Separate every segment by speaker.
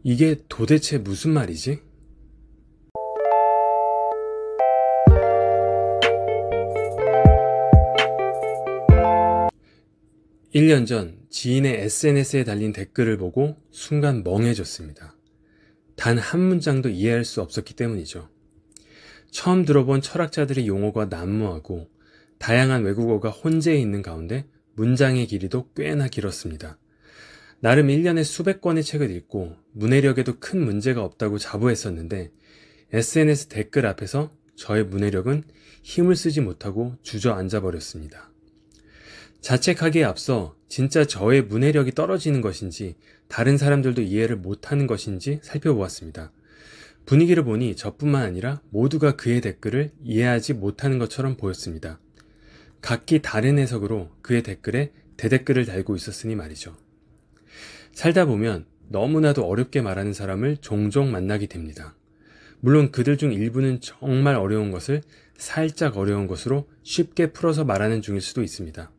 Speaker 1: 이게 도대체 무슨 말이지? 1년 전 지인의 SNS에 달린 댓글을 보고 순간 멍해졌습니다. 단 한 문장도 이해할 수 없었기 때문이죠. 처음 들어본 철학자들의 용어가 난무하고 다양한 외국어가 혼재해 있는 가운데 문장의 길이도 꽤나 길었습니다. 나름 1년에 수백 권의 책을 읽고 문해력에도 큰 문제가 없다고 자부했었는데 SNS 댓글 앞에서 저의 문해력은 힘을 쓰지 못하고 주저앉아 버렸습니다. 자책하기에 앞서 진짜 저의 문해력이 떨어지는 것인지 다른 사람들도 이해를 못하는 것인지 살펴보았습니다. 분위기를 보니 저뿐만 아니라 모두가 그의 댓글을 이해하지 못하는 것처럼 보였습니다. 각기 다른 해석으로 그의 댓글에 대댓글을 달고 있었으니 말이죠. 살다 보면 너무나도 어렵게 말하는 사람을 종종 만나게 됩니다. 물론 그들 중 일부는 정말 어려운 것을 살짝 어려운 것으로 쉽게 풀어서 말하는 중일 수도 있습니다.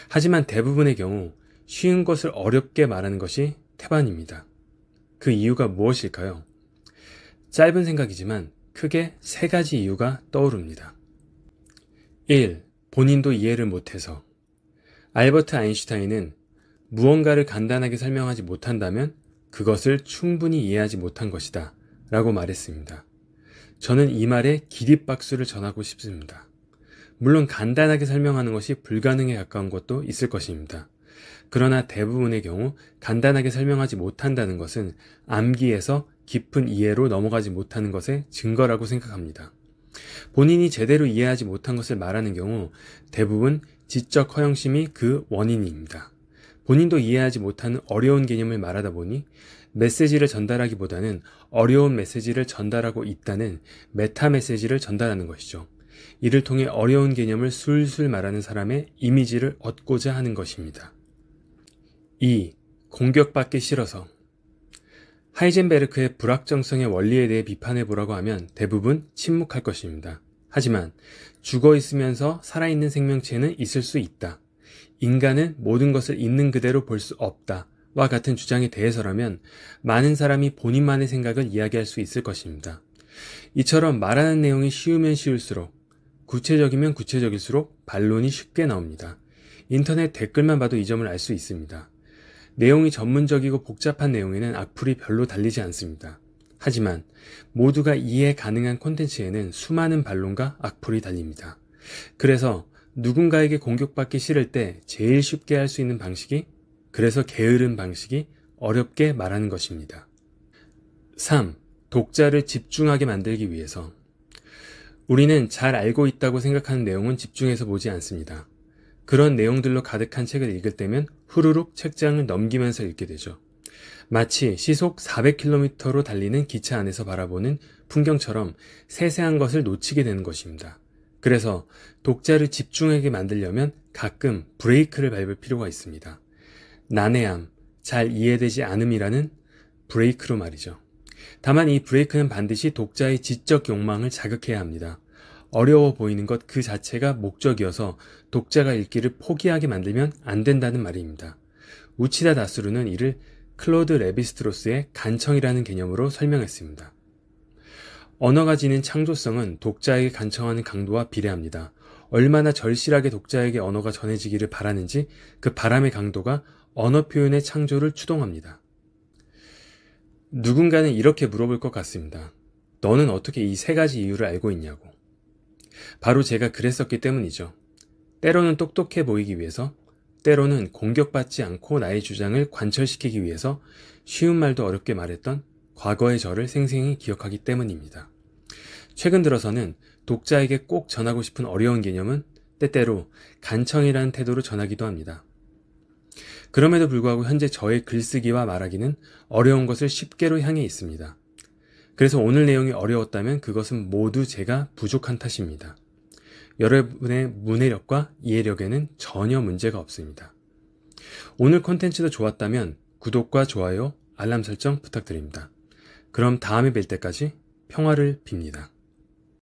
Speaker 1: 하지만 대부분의 경우 쉬운 것을 어렵게 말하는 것이 태반입니다. 그 이유가 무엇일까요? 짧은 생각이지만 크게 세 가지 이유가 떠오릅니다. 1. 본인도 이해를 못해서. 알버트 아인슈타인은 무언가를 간단하게 설명하지 못한다면 그것을 충분히 이해하지 못한 것이다 라고 말했습니다. 저는 이 말에 기립박수를 전하고 싶습니다. 물론 간단하게 설명하는 것이 불가능에 가까운 것도 있을 것입니다. 그러나 대부분의 경우 간단하게 설명하지 못한다는 것은 암기에서 깊은 이해로 넘어가지 못하는 것의 증거라고 생각합니다. 본인이 제대로 이해하지 못한 것을 말하는 경우 대부분 지적 허영심이 그 원인입니다. 본인도 이해하지 못하는 어려운 개념을 말하다 보니 메시지를 전달하기보다는 어려운 메시지를 전달하고 있다는 메타 메시지를 전달하는 것이죠. 이를 통해 어려운 개념을 술술 말하는 사람의 이미지를 얻고자 하는 것입니다. 2. 공격받기 싫어서. 하이젠베르크의 불확정성의 원리에 대해 비판해보라고 하면 대부분 침묵할 것입니다. 하지만 죽어 있으면서 살아있는 생명체는 있을 수 있다. 인간은 모든 것을 있는 그대로 볼 수 없다. 와 같은 주장에 대해서라면 많은 사람이 본인만의 생각을 이야기할 수 있을 것입니다. 이처럼 말하는 내용이 쉬우면 쉬울수록 구체적이면 구체적일수록 반론이 쉽게 나옵니다. 인터넷 댓글만 봐도 이 점을 알 수 있습니다. 내용이 전문적이고 복잡한 내용에는 악플이 별로 달리지 않습니다. 하지만 모두가 이해 가능한 콘텐츠에는 수많은 반론과 악플이 달립니다. 그래서 누군가에게 공격받기 싫을 때 제일 쉽게 할 수 있는 방식이 그래서 게으른 방식이 어렵게 말하는 것입니다. 3. 독자를 집중하게 만들기 위해서. 우리는 잘 알고 있다고 생각하는 내용은 집중해서 보지 않습니다. 그런 내용들로 가득한 책을 읽을 때면 후루룩 책장을 넘기면서 읽게 되죠. 마치 시속 400km로 달리는 기차 안에서 바라보는 풍경처럼 세세한 것을 놓치게 되는 것입니다. 그래서 독자를 집중하게 만들려면 가끔 브레이크를 밟을 필요가 있습니다. 난해함, 잘 이해되지 않음이라는 브레이크로 말이죠. 다만 이 브레이크는 반드시 독자의 지적 욕망을 자극해야 합니다. 어려워 보이는 것 그 자체가 목적이어서 독자가 읽기를 포기하게 만들면 안 된다는 말입니다. 우치다 다스루는 이를 클로드 레비스트로스의 간청이라는 개념으로 설명했습니다. 언어가 지닌 창조성은 독자에게 간청하는 강도와 비례합니다. 얼마나 절실하게 독자에게 언어가 전해지기를 바라는지 그 바람의 강도가 언어 표현의 창조를 추동합니다. 누군가는 이렇게 물어볼 것 같습니다. 너는 어떻게 이 세 가지 이유를 알고 있냐고. 바로 제가 그랬었기 때문이죠. 때로는 똑똑해 보이기 위해서, 때로는 공격받지 않고 나의 주장을 관철시키기 위해서 쉬운 말도 어렵게 말했던 과거의 저를 생생히 기억하기 때문입니다. 최근 들어서는 독자에게 꼭 전하고 싶은 어려운 개념은 때때로 간청이라는 태도로 전하기도 합니다. 그럼에도 불구하고 현재 저의 글쓰기와 말하기는 어려운 것을 쉽게로 향해 있습니다. 그래서 오늘 내용이 어려웠다면 그것은 모두 제가 부족한 탓입니다. 여러분의 문해력과 이해력에는 전혀 문제가 없습니다. 오늘 콘텐츠도 좋았다면 구독과 좋아요, 알람 설정 부탁드립니다. 그럼 다음에 뵐 때까지 평화를 빕니다.